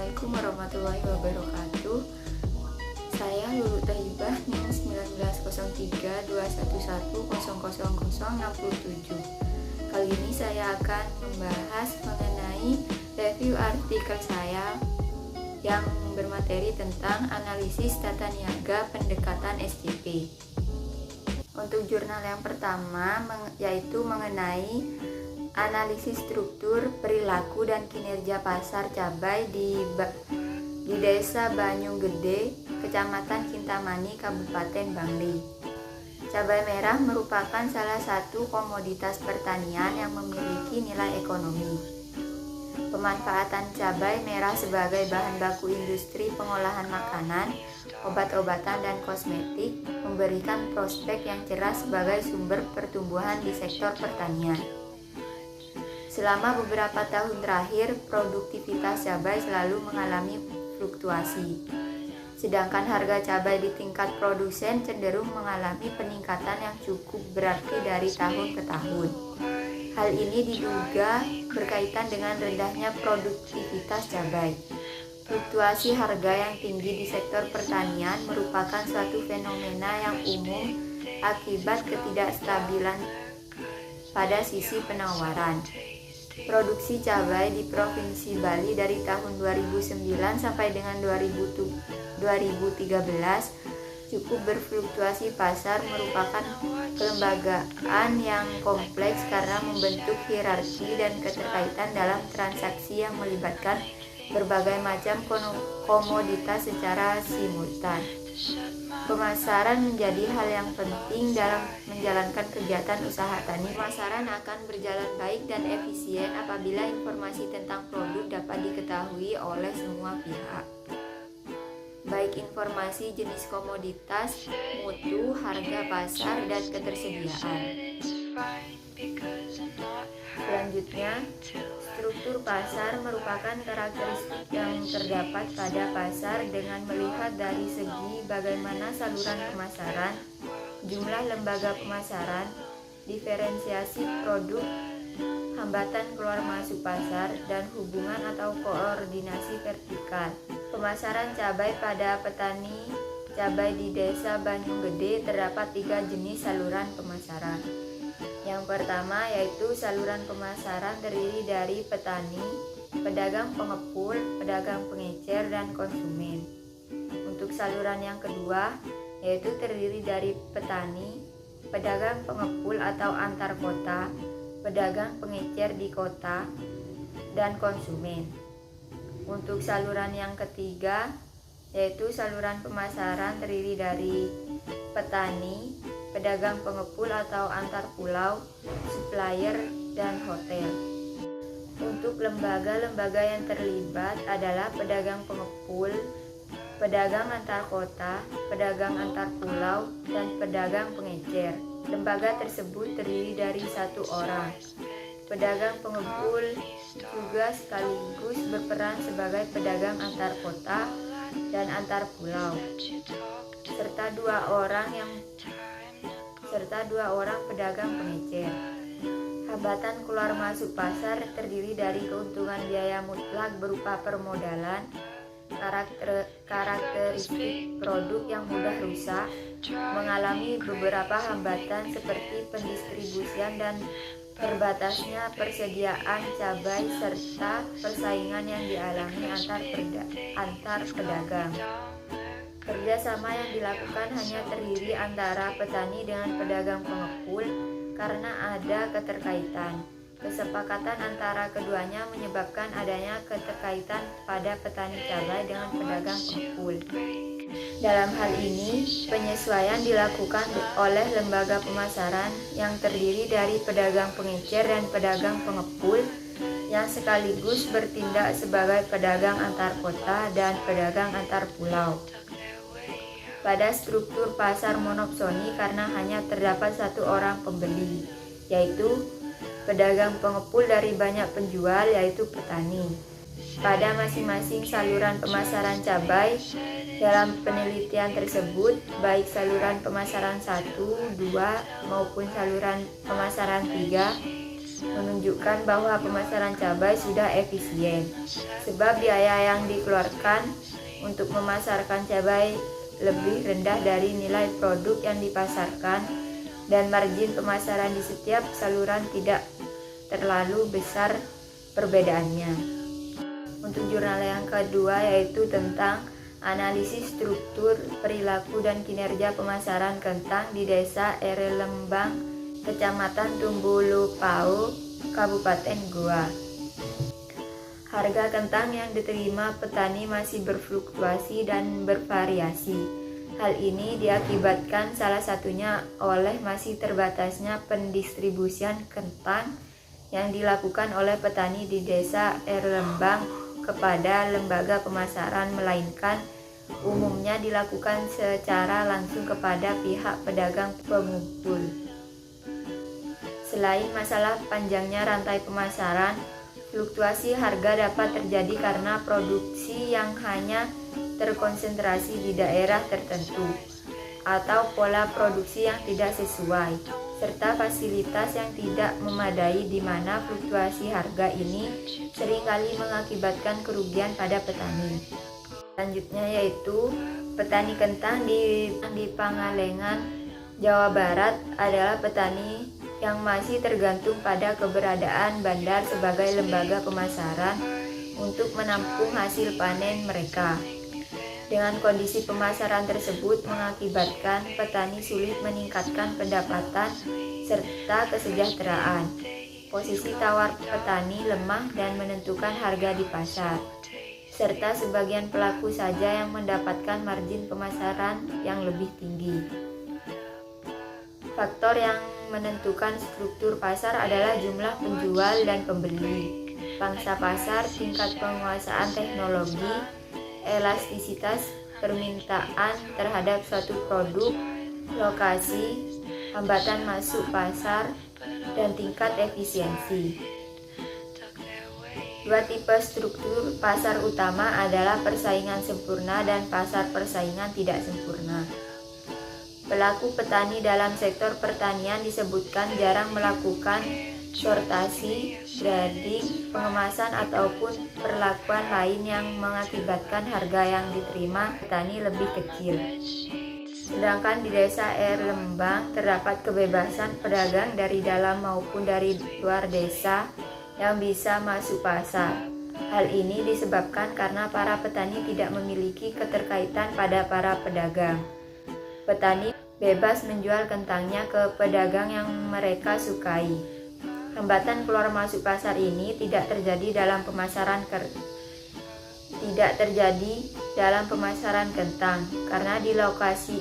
Assalamualaikum warahmatullahi wabarakatuh. Saya Lulu Thaibah NIM 190321100067. Kali ini saya akan membahas mengenai review artikel saya yang bermateri tentang analisis tata niaga pendekatan SCP. Untuk jurnal yang pertama yaitu mengenai analisis struktur, perilaku, dan kinerja pasar cabai di Desa Banyugede, Kecamatan Kintamani, Kabupaten Bangli. Cabai merah merupakan salah satu komoditas pertanian yang memiliki nilai ekonomi. Pemanfaatan cabai merah sebagai bahan baku industri pengolahan makanan, obat-obatan, dan kosmetik memberikan prospek yang cerah sebagai sumber pertumbuhan di sektor pertanian. Selama beberapa tahun terakhir, produktivitas cabai selalu mengalami fluktuasi. Sedangkan harga cabai di tingkat produsen cenderung mengalami peningkatan yang cukup berarti dari tahun ke tahun. Hal ini diduga berkaitan dengan rendahnya produktivitas cabai. Fluktuasi harga yang tinggi di sektor pertanian merupakan suatu fenomena yang umum akibat ketidakstabilan pada sisi penawaran. Produksi cabai di Provinsi Bali dari tahun 2009 sampai dengan 2013 cukup berfluktuasi. Pasar merupakan kelembagaan yang kompleks karena membentuk hierarki dan keterkaitan dalam transaksi yang melibatkan berbagai macam komoditas secara simultan. Pemasaran menjadi hal yang penting dalam menjalankan kegiatan usaha tani. Pemasaran akan berjalan baik dan efisien apabila informasi tentang produk dapat diketahui oleh semua pihak, baik informasi jenis komoditas, mutu, harga pasar, dan ketersediaan. Selanjutnya, struktur pasar merupakan karakteristik yang terdapat pada pasar dengan melihat dari segi bagaimana saluran pemasaran, jumlah lembaga pemasaran, diferensiasi produk, hambatan keluar masuk pasar, dan hubungan atau koordinasi vertikal. Pemasaran cabai pada petani cabai di Desa Banyugede terdapat 3 jenis saluran pemasaran. Yang pertama yaitu saluran pemasaran terdiri dari petani, pedagang pengepul, pedagang pengecer, dan konsumen. Untuk saluran yang kedua yaitu terdiri dari petani, pedagang pengepul atau antar kota, pedagang pengecer di kota, dan konsumen. Untuk saluran yang ketiga yaitu saluran pemasaran terdiri dari petani, pedagang pengepul atau antar pulau, supplier, dan hotel. Untuk lembaga-lembaga yang terlibat adalah pedagang pengepul, pedagang antar kota, pedagang antar pulau, dan pedagang pengecer. Lembaga tersebut terdiri dari 1 orang. Pedagang pengepul juga sekaligus berperan sebagai pedagang antar kota dan antar pulau, serta 2 orang pedagang pengecer. Hambatan keluar masuk pasar terdiri dari keuntungan biaya mutlak berupa permodalan, karakteristik produk yang mudah rusak, mengalami beberapa hambatan seperti pendistribusian dan terbatasnya persediaan cabai, serta persaingan yang dialami antar pedagang. Kerjasama yang dilakukan hanya terdiri antara petani dengan pedagang pengepul karena ada keterkaitan. Kesepakatan antara keduanya menyebabkan adanya keterkaitan pada petani cabai dengan pedagang pengepul. Dalam hal ini, penyesuaian dilakukan oleh lembaga pemasaran yang terdiri dari pedagang pengecer dan pedagang pengepul yang sekaligus bertindak sebagai pedagang antar kota dan pedagang antar pulau. Pada struktur pasar monopsoni karena hanya terdapat 1 orang pembeli, yaitu pedagang pengepul dari banyak penjual, yaitu petani. Pada masing-masing saluran pemasaran cabai, dalam penelitian tersebut, baik saluran pemasaran 1, 2, maupun saluran pemasaran 3, menunjukkan bahwa pemasaran cabai sudah efisien, sebab biaya yang dikeluarkan untuk memasarkan cabai lebih rendah dari nilai produk yang dipasarkan, dan margin pemasaran di setiap saluran tidak terlalu besar perbedaannya. Untuk jurnal yang kedua yaitu tentang analisis struktur, perilaku, dan kinerja pemasaran kentang di Desa Lembang, Kecamatan Tumbulupau, Kabupaten Goa. Harga kentang yang diterima petani masih berfluktuasi dan bervariasi. Hal ini diakibatkan salah satunya oleh masih terbatasnya pendistribusian kentang yang dilakukan oleh petani di Desa Lembang kepada lembaga pemasaran, melainkan umumnya dilakukan secara langsung kepada pihak pedagang pengumpul. Selain masalah panjangnya rantai pemasaran, fluktuasi harga dapat terjadi karena produksi yang hanya terkonsentrasi di daerah tertentu atau pola produksi yang tidak sesuai, serta fasilitas yang tidak memadai, di mana fluktuasi harga ini seringkali mengakibatkan kerugian pada petani. Selanjutnya yaitu petani kentang di Pangalengan, Jawa Barat adalah petani yang masih tergantung pada keberadaan bandar sebagai lembaga pemasaran untuk menampung hasil panen mereka. Dengan kondisi pemasaran tersebut mengakibatkan petani sulit meningkatkan pendapatan serta kesejahteraan. Posisi tawar petani lemah dan menentukan harga di pasar, serta sebagian pelaku saja yang mendapatkan margin pemasaran yang lebih tinggi. Faktor yang menentukan struktur pasar adalah jumlah penjual dan pembeli, pangsa pasar, tingkat penguasaan teknologi, elastisitas permintaan terhadap suatu produk, lokasi, hambatan masuk pasar, dan tingkat efisiensi. Dua tipe struktur pasar utama adalah persaingan sempurna dan pasar persaingan tidak sempurna. Pelaku petani dalam sektor pertanian disebutkan jarang melakukan sortasi, grading, pengemasan, ataupun perlakuan lain yang mengakibatkan harga yang diterima petani lebih kecil. Sedangkan di Desa Lembang terdapat kebebasan pedagang dari dalam maupun dari luar desa yang bisa masuk pasar. Hal ini disebabkan karena para petani tidak memiliki keterkaitan pada para pedagang. Petani bebas menjual kentangnya ke pedagang yang mereka sukai. Hambatan keluar masuk pasar ini tidak terjadi dalam pemasaran kentang, karena di lokasi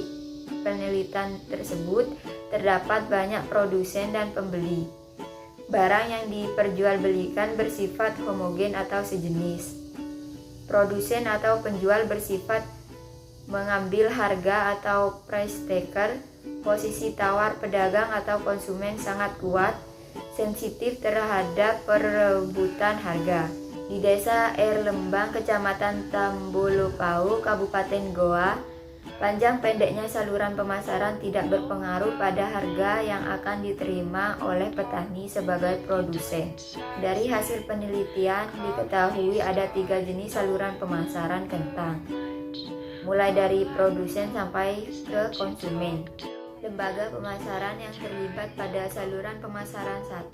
penelitian tersebut terdapat banyak produsen dan pembeli. Barang yang diperjualbelikan bersifat homogen atau sejenis. Produsen atau penjual bersifat mengambil harga atau price taker. Posisi tawar pedagang atau konsumen sangat kuat, sensitif terhadap perebutan harga. Di Desa Lembang, Kecamatan Tumbulupau, Kabupaten Goa, panjang pendeknya saluran pemasaran tidak berpengaruh pada harga yang akan diterima oleh petani sebagai produsen. Dari hasil penelitian diketahui ada 3 jenis saluran pemasaran kentang, mulai dari produsen sampai ke konsumen. Lembaga pemasaran yang terlibat pada saluran pemasaran 1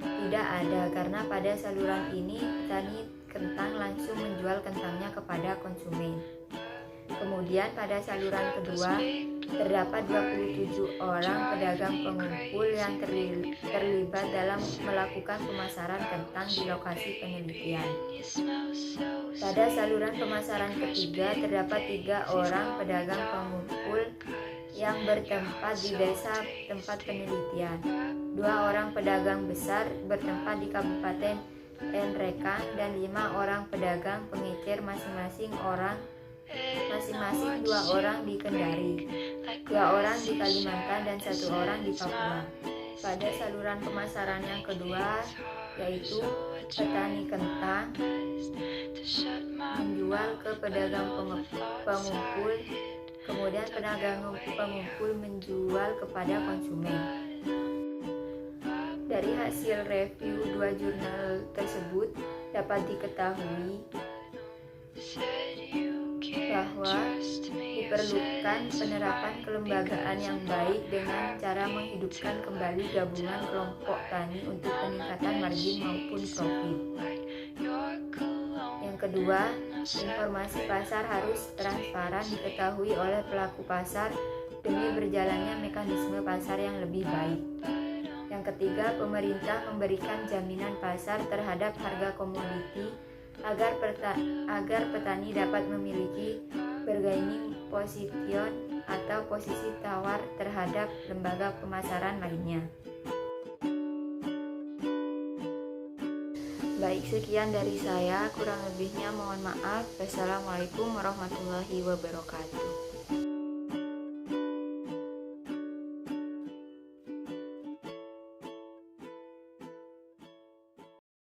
tidak ada, karena pada saluran ini petani kentang langsung menjual kentangnya kepada konsumen. Kemudian pada saluran kedua terdapat 27 orang pedagang pengumpul yang terlibat dalam melakukan pemasaran kentang di lokasi penelitian. Pada saluran pemasaran ketiga terdapat 3 orang pedagang pengumpul yang bertempat di desa tempat penelitian. 2 orang pedagang besar bertempat di Kabupaten Nrekang dan 5 orang pedagang pengecer masing-masing 2 orang di Kendari, 2 orang di Kalimantan, dan 1 orang di Papua. Pada saluran pemasaran yang kedua, yaitu petani kentang menjual ke pedagang pengumpul, kemudian pedagang pengumpul menjual kepada konsumen. Dari hasil review dua jurnal tersebut dapat diketahui bahwa diperlukan penerapan kelembagaan yang baik dengan cara menghidupkan kembali gabungan kelompok tani untuk peningkatan margin maupun profit. Yang kedua, informasi pasar harus transparan diketahui oleh pelaku pasar demi berjalannya mekanisme pasar yang lebih baik. Yang ketiga, pemerintah memberikan jaminan pasar terhadap harga komoditi agar petani dapat memiliki bargaining position atau posisi tawar terhadap lembaga pemasaran lainnya. Baik, sekian dari saya, kurang lebihnya mohon maaf. Wassalamualaikum warahmatullahi wabarakatuh.